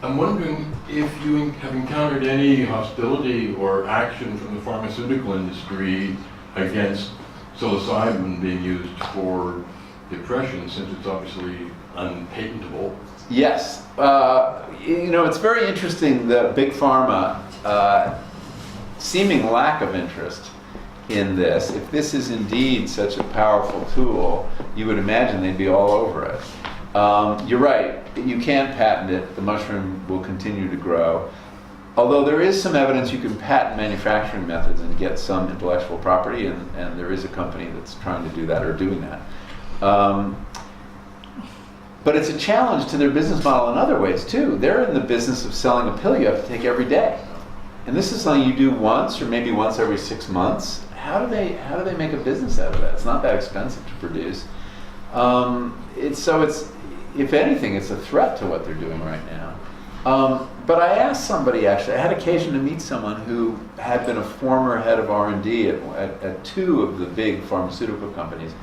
I'm wondering if you have encountered any hostility or action from the pharmaceutical industry against psilocybin being used for depression, since it's obviously unpatentable. Yes. It's very interesting, the big pharma seeming lack of interest in this. If this is indeed such a powerful tool, you would imagine they'd be all over it. You're right, you can't patent it. The mushroom will continue to grow. Although there is some evidence you can patent manufacturing methods and get some intellectual property, and there is a company that's trying to do that or doing that. But it's a challenge to their business model in other ways too. They're in the business of selling a pill you have to take every day. And this is something you do once or maybe once every 6 months. How do they make a business out of that? It's not that expensive to produce. If anything, it's a threat to what they're doing right now. But I asked somebody, actually, I had occasion to meet someone who had been a former head of R&D at 2 of the big pharmaceutical companies.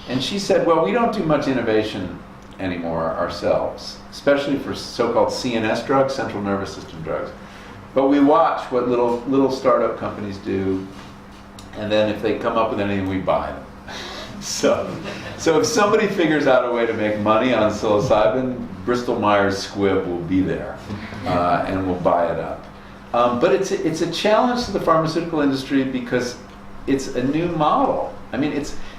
And she said, well, we don't do much innovation anymore ourselves, especially for so-called CNS drugs, central nervous system drugs. But we watch what little startup companies do, and then if they come up with anything, we buy them. So if somebody figures out a way to make money on psilocybin, Bristol Myers Squibb will be there and will buy it up. But it's a challenge to the pharmaceutical industry because it's a new model. I mean,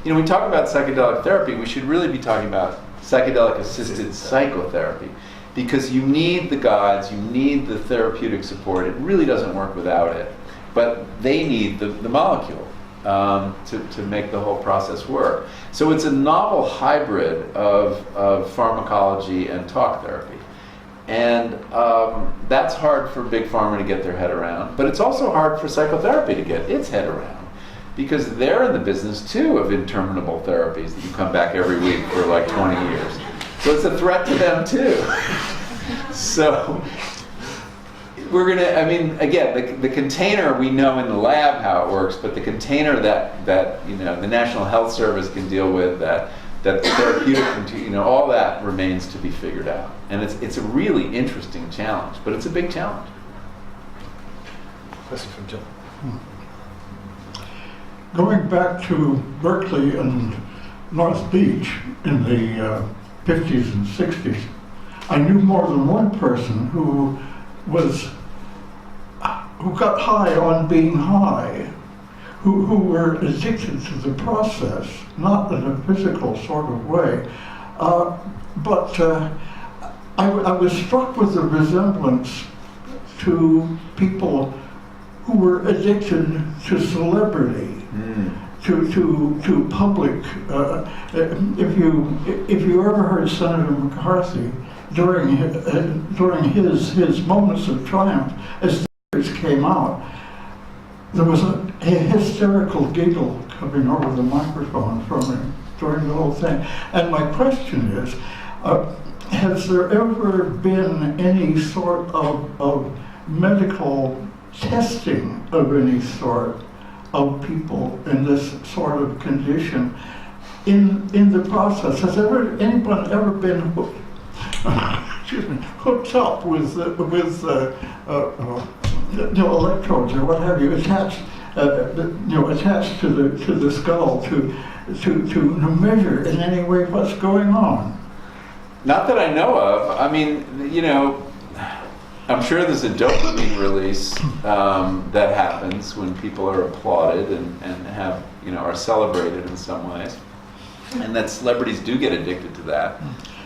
we talk about psychedelic therapy, we should really be talking about psychedelic-assisted psychotherapy, because you need the guides, you need the therapeutic support. It really doesn't work without it. But they need the molecule to make the whole process work. So it's a novel hybrid of pharmacology and talk therapy. And that's hard for Big Pharma to get their head around. But it's also hard for psychotherapy to get its head around, because they're in the business too of interminable therapies that you come back every week for like 20 years. So it's a threat to them too. So we're gonna, again, the container, we know in the lab how it works, but the container that the National Health Service can deal with, that the therapeutic, all that remains to be figured out. And it's a really interesting challenge, but it's a big challenge. Question from John. Going back to Berkeley and North Beach in the 50s and 60s, I knew more than one person who got high on being high, who were addicted to the process, not in a physical sort of way. But I was struck with the resemblance to people who were addicted to celebrity. To public. If you ever heard Senator McCarthy during his moments of triumph, as the words came out, there was a hysterical giggle coming over the microphone from him during the whole thing. And my question is, has there ever been any sort of medical testing of any sort of people in this sort of condition in the process? Has anyone ever been hooked up with electrodes or what have you, attached to the skull to measure in any way what's going on? Not that I know of. I mean, I'm sure there's a dopamine release that happens when people are applauded and have, are celebrated in some ways, and that celebrities do get addicted to that.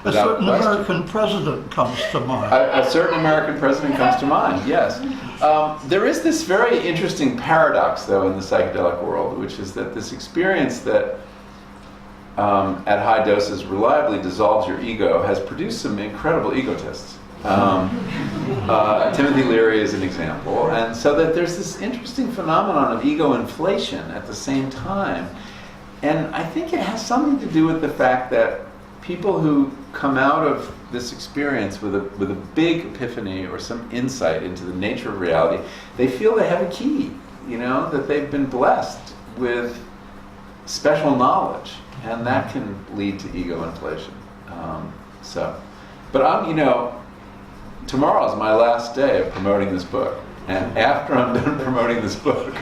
A certain American president comes to mind. A certain American president comes to mind, yes. There is this very interesting paradox, though, in the psychedelic world, which is that this experience that at high doses reliably dissolves your ego has produced some incredible egotists. Timothy Leary is an example, and so that there's this interesting phenomenon of ego inflation at the same time, and I think it has something to do with the fact that people who come out of this experience with a big epiphany or some insight into the nature of reality, they feel they have a key, that they've been blessed with special knowledge, and that can lead to ego inflation. But I'm, tomorrow is my last day of promoting this book, and after I'm done promoting this book,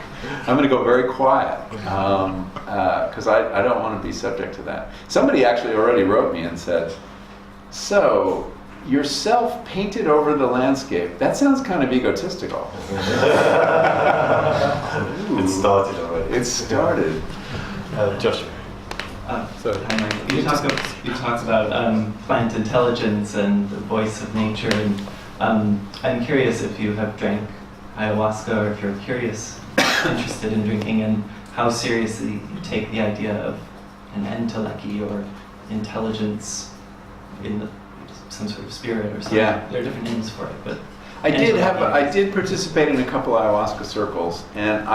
I'm going to go very quiet because I don't want to be subject to that. Somebody actually already wrote me and said, "So, yourself painted over the landscape. That sounds kind of egotistical." It started already. It started. Joshua. Hi, Michael. You talked about plant intelligence and the voice of nature, and I'm curious if you have drank ayahuasca or if you're interested in drinking, and how seriously you take the idea of an enteleki or intelligence in some sort of spirit or something. Yeah. There are different names for it, but I did participate in a couple ayahuasca circles, and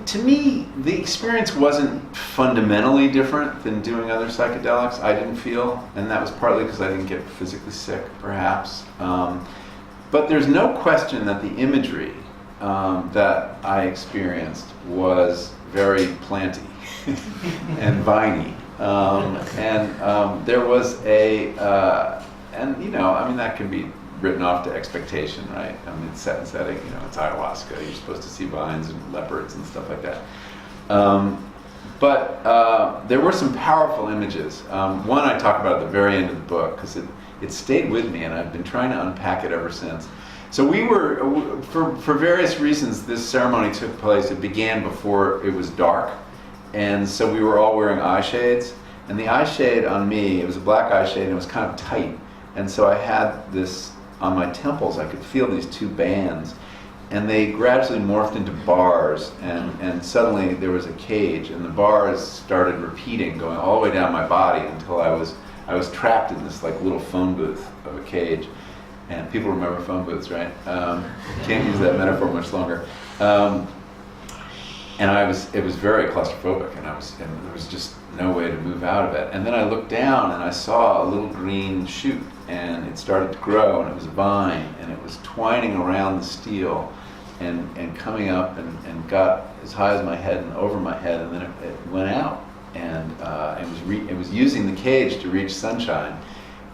to me, the experience wasn't fundamentally different than doing other psychedelics, I didn't feel, and that was partly because I didn't get physically sick, perhaps. But there's no question that the imagery that I experienced was very planty and viney. There was that can be written off to expectation, right? It's set and setting, it's ayahuasca, you're supposed to see vines and leopards and stuff like that. But there were some powerful images. One I talk about at the very end of the book because it stayed with me, and I've been trying to unpack it ever since. So we were, for various reasons, this ceremony took place. It began before it was dark, and so we were all wearing eye shades. And the eye shade on me, it was a black eye shade, and it was kind of tight. And so I had this on my temples. I could feel these two bands. And they gradually morphed into bars, and suddenly there was a cage, and the bars started repeating, going all the way down my body until I was trapped in this like little phone booth of a cage. And people remember phone booths, right? Can't use that metaphor much longer. And it was very claustrophobic, and there was just no way to move out of it. And then I looked down and I saw a little green shoot, and it started to grow, and it was a vine, and it was twining around the steel and coming up and got as high as my head and over my head, and then it went out, and it was using the cage to reach sunshine,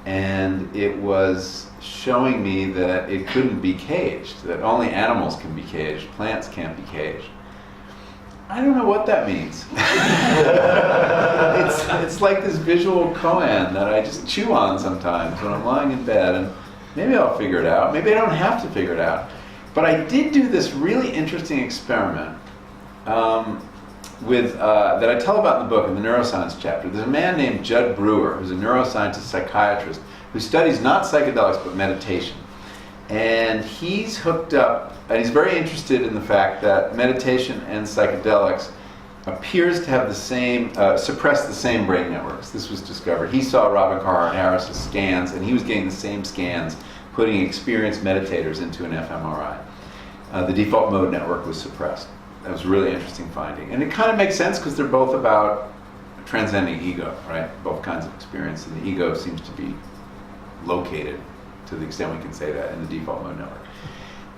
and it was showing me that it couldn't be caged, that only animals can be caged, plants can't be caged. I don't know what that means. It's like this visual koan that I just chew on sometimes when I'm lying in bed, and maybe I'll figure it out. Maybe I don't have to figure it out. But I did do this really interesting experiment that I tell about in the book, in the neuroscience chapter. There's a man named Judd Brewer, who's a neuroscientist psychiatrist, who studies not psychedelics but meditation. And he's hooked up, and he's very interested in the fact that meditation and psychedelics appears to have the same, suppress the same brain networks. This was discovered. He saw Robin Carhart Harris's scans, and he was getting the same scans, putting experienced meditators into an fMRI. The default mode network was suppressed. That was a really interesting finding. And it kind of makes sense because they're both about transcending ego, right? Both kinds of experience, and the ego seems to be located, to the extent we can say that, in the default mode network.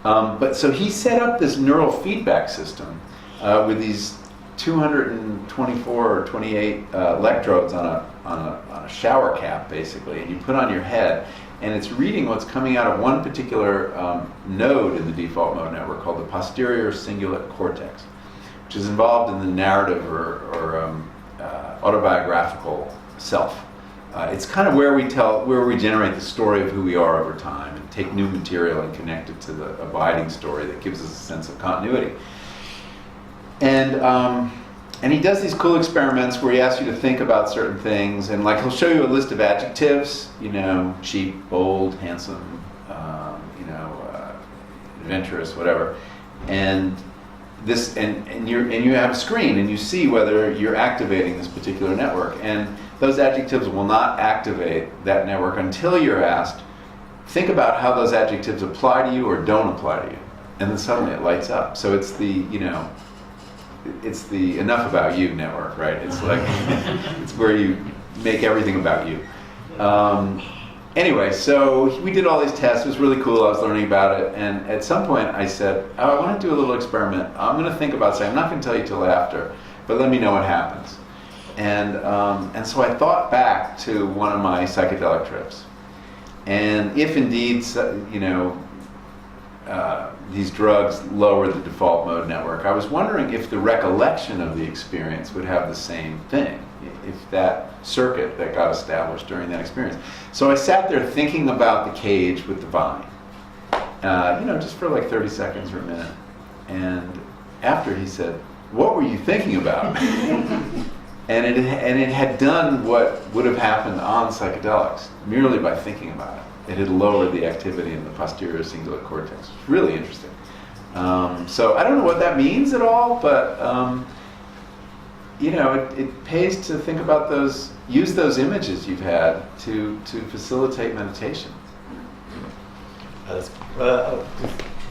But so he set up this neural feedback system with these 224 or 28 electrodes on a shower cap, basically, and you put on your head, and it's reading what's coming out of one particular node in the default mode network called the posterior cingulate cortex, which is involved in the narrative or autobiographical self. It's kind of where we generate the story of who we are over time and take new material and connect it to the abiding story that gives us a sense of continuity. And he does these cool experiments where he asks you to think about certain things, and like he'll show you a list of adjectives, cheap, bold, handsome, adventurous, whatever, and you have a screen and you see whether you're activating this particular network, and those adjectives will not activate that network until you're asked, think about how those adjectives apply to you or don't apply to you, and then suddenly it lights up. So it's the enough about you network, right? It's like it's where you make everything about you. Anyway, so we did all these tests. It was really cool. I was learning about it, and at some point I said, I want to do a little experiment. I'm going to think about something. I'm not going to tell you till after, but let me know what happens. And so I thought back to one of my psychedelic trips, and if indeed, these drugs lower the default mode network, I was wondering if the recollection of the experience would have the same thing, if that circuit that got established during that experience. So I sat there thinking about the cage with the vine, just for like 30 seconds or a minute. And after, he said, "What were you thinking about?" And it had done what would have happened on psychedelics merely by thinking about it. It had lowered the activity in the posterior cingulate cortex. It's really interesting. So I don't know what that means at all, but it pays to think about use those images you've had to facilitate meditation.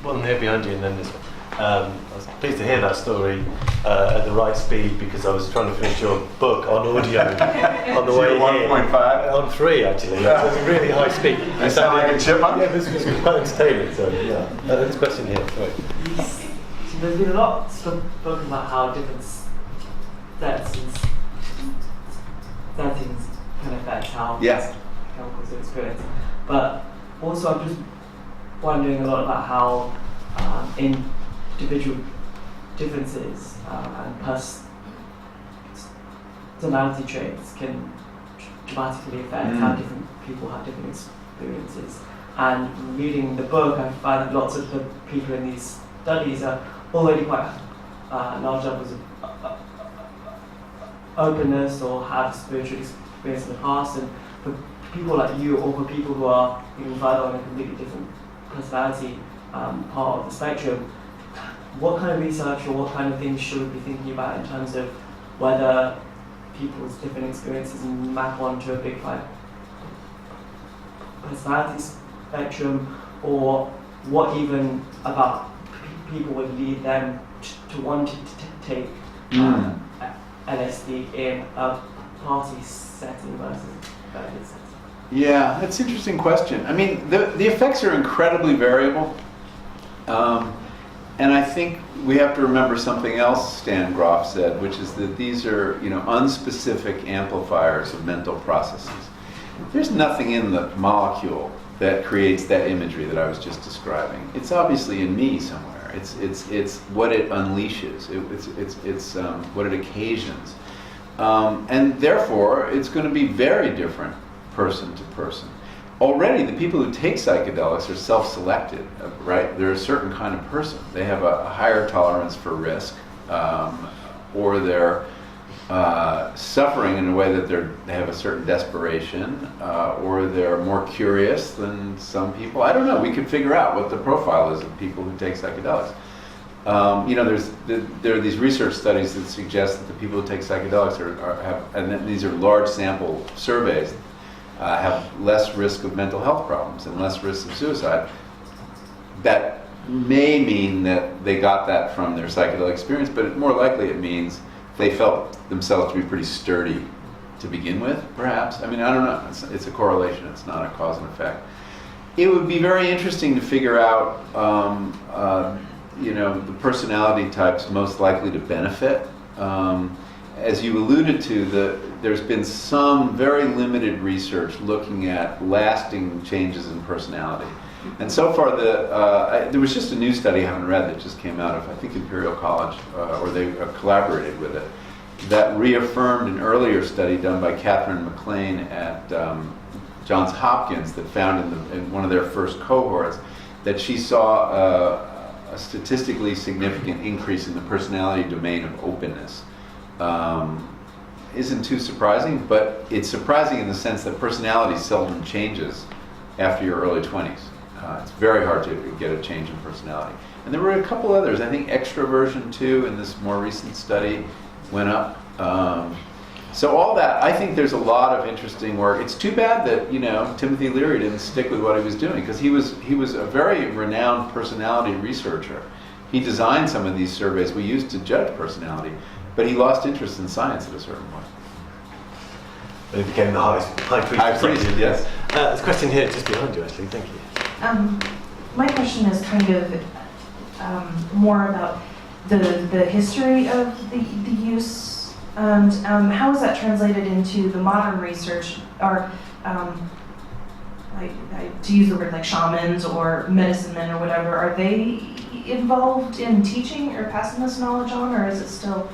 One here behind you, and then this one. I was pleased to hear that story at the right speed because I was trying to finish your book on audio on the way here. 1.5? On 3, actually. Yeah. So it was really high speed. I sound like a chipmunk? Yeah, this was quite entertaining. So, yeah. This question here. Sorry. So there's been a lot spoken about how different settings can affect how chemicals are experienced. But also I'm just wondering a lot about how individual differences and personality traits can dramatically affect how different people have different experiences. And reading the book, I find lots of the people in these studies are already quite large levels of openness or have spiritual experience in the past. And for people like you, or for people who are even further on a completely different personality part of the spectrum, what kind of research or what kind of things should we be thinking about in terms of whether people's different experiences map onto a big personality spectrum, or what even about people would lead them to want to take LSD in a party setting versus private setting? Yeah, that's an interesting question. I mean, the effects are incredibly variable. And I think we have to remember something else Stan Grof said, which is that these are, unspecific amplifiers of mental processes. There's nothing in the molecule that creates that imagery that I was just describing. It's obviously in me somewhere. It's what it unleashes. It's what it occasions. And therefore, it's going to be very different person to person. Already, the people who take psychedelics are self-selected, right? They're a certain kind of person. They have a higher tolerance for risk, or they're suffering in a way that they have a certain desperation, or they're more curious than some people. I don't know. We could figure out what the profile is of people who take psychedelics. There are these research studies that suggest that the people who take psychedelics and these are large sample surveys, have less risk of mental health problems and less risk of suicide. That may mean that they got that from their psychedelic experience, but more likely it means they felt themselves to be pretty sturdy to begin with, perhaps. I mean, I don't know. It's a correlation. It's not a cause and effect. It would be very interesting to figure out, the personality types most likely to benefit. As you alluded to, there's been some very limited research looking at lasting changes in personality. And so far, there was just a new study I haven't read that just came out of, I think, Imperial College, or they collaborated with it, that reaffirmed an earlier study done by Catherine McLean at Johns Hopkins that found in one of their first cohorts that she saw a statistically significant increase in the personality domain of openness. Isn't too surprising, but it's surprising in the sense that personality seldom changes after your early 20s. It's very hard to get a change in personality. And there were a couple others. I think extroversion too in this more recent study went up. So all that, I think there's a lot of interesting work. It's too bad that Timothy Leary didn't stick with what he was doing, because he was a very renowned personality researcher. He designed some of these surveys we used to judge personality, but he lost interest in science at a certain point. It became the high priest. Yes. There's a question here just behind you, actually. Thank you. My question is kind of more about the history of the use, and how is that translated into the modern research? Are to use the word like shamans or medicine men or whatever, are they involved in teaching or passing this knowledge on, or is it still?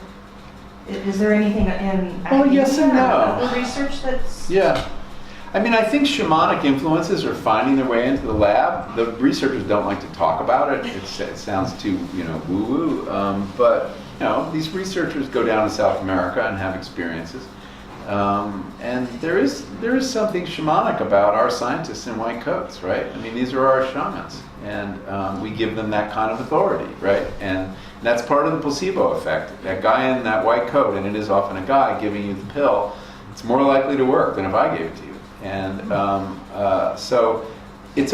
Is there anything in yes and no. other research that's? Yeah. I mean, I think shamanic influences are finding their way into the lab. The researchers don't like to talk about it. It sounds too, woo-woo. But, these researchers go down to South America and have experiences. And there is something shamanic about our scientists in white coats, right? I mean, these are our shamans. And we give them that kind of authority, right? And that's part of the placebo effect. That guy in that white coat, and it is often a guy giving you the pill, it's more likely to work than if I gave it to you. And so it's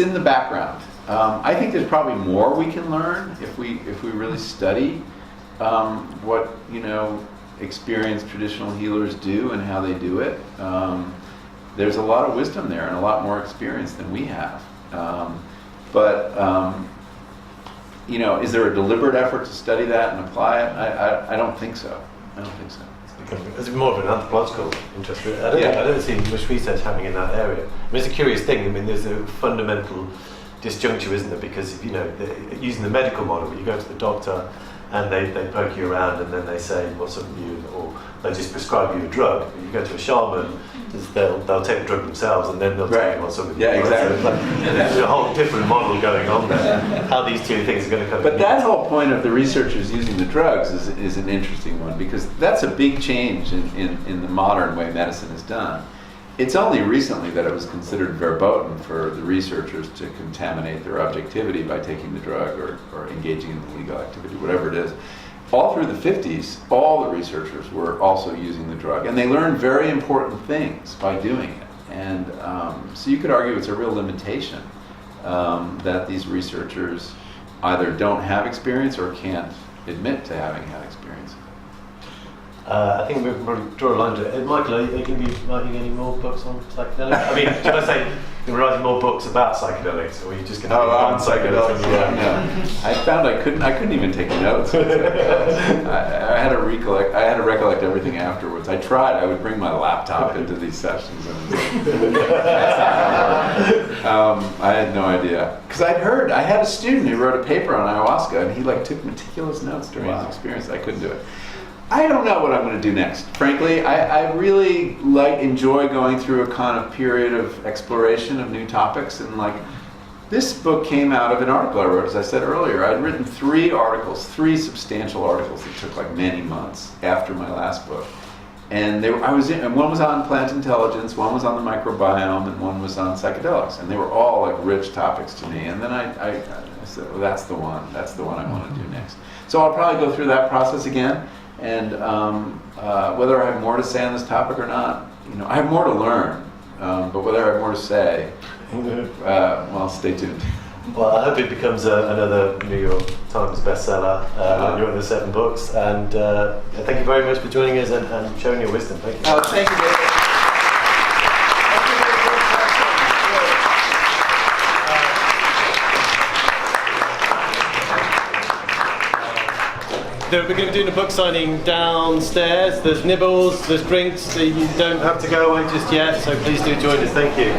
in the background. I think there's probably more we can learn if we really study what experienced traditional healers do and how they do it. There's a lot of wisdom there and a lot more experience than we have. Is there a deliberate effort to study that and apply it? I don't think so. It's more of an anthropological interest. I don't see much research happening in that area. I mean, it's a curious thing. I mean, there's a fundamental disjuncture, isn't there? Because using the medical model, you go to the doctor and they poke you around and then they say, what's up with you? Or people, they just prescribe you a drug. If you go to a shaman, they'll take the drug themselves and then they'll tell you what's up with you. Yeah, exactly. So there's a whole different model going on there. How these two things are going to come But together. that whole point of the researchers using the drugs is an interesting one, because that's a big change in the modern way medicine is done. It's only recently that it was considered verboten for the researchers to contaminate their objectivity by taking the drug or engaging in illegal activity, whatever it is. All through the 50s, all the researchers were also using the drug, and they learned very important things by doing it. And so you could argue it's a real limitation that these researchers either don't have experience or can't admit to having had experience. I think we can probably draw a line to it. Michael, are you going to be writing any more books on psychedelics? I mean, should I say you're writing more books about psychedelics, or are you just going to be on psychedelics? Yeah. I found I couldn't even take notes. I had to recollect everything afterwards. I tried. I would bring my laptop into these sessions, and I had no idea, because I had a student who wrote a paper on ayahuasca, and he took meticulous notes during his experience. I couldn't do it. I don't know what I'm going to do next. Frankly, I really enjoy going through a kind of period of exploration of new topics, and this book came out of an article I wrote, as I said earlier. I'd written 3 substantial articles that took many months after my last book, and one was on plant intelligence, one was on the microbiome, and one was on psychedelics, and they were all rich topics to me. And then I said, well, that's the one I want to do next. So I'll probably go through that process again. And whether I have more to say on this topic or not, I have more to learn. But whether I have more to say, well, stay tuned. Well, I hope it becomes another New York Times bestseller. You're in the 7 books. And thank you very much for joining us and sharing your wisdom. Thank you. Oh, thank you, David. We're going to be doing a book signing downstairs. There's nibbles, there's drinks. So you don't have to go away just yet, so please do join us. Thank you.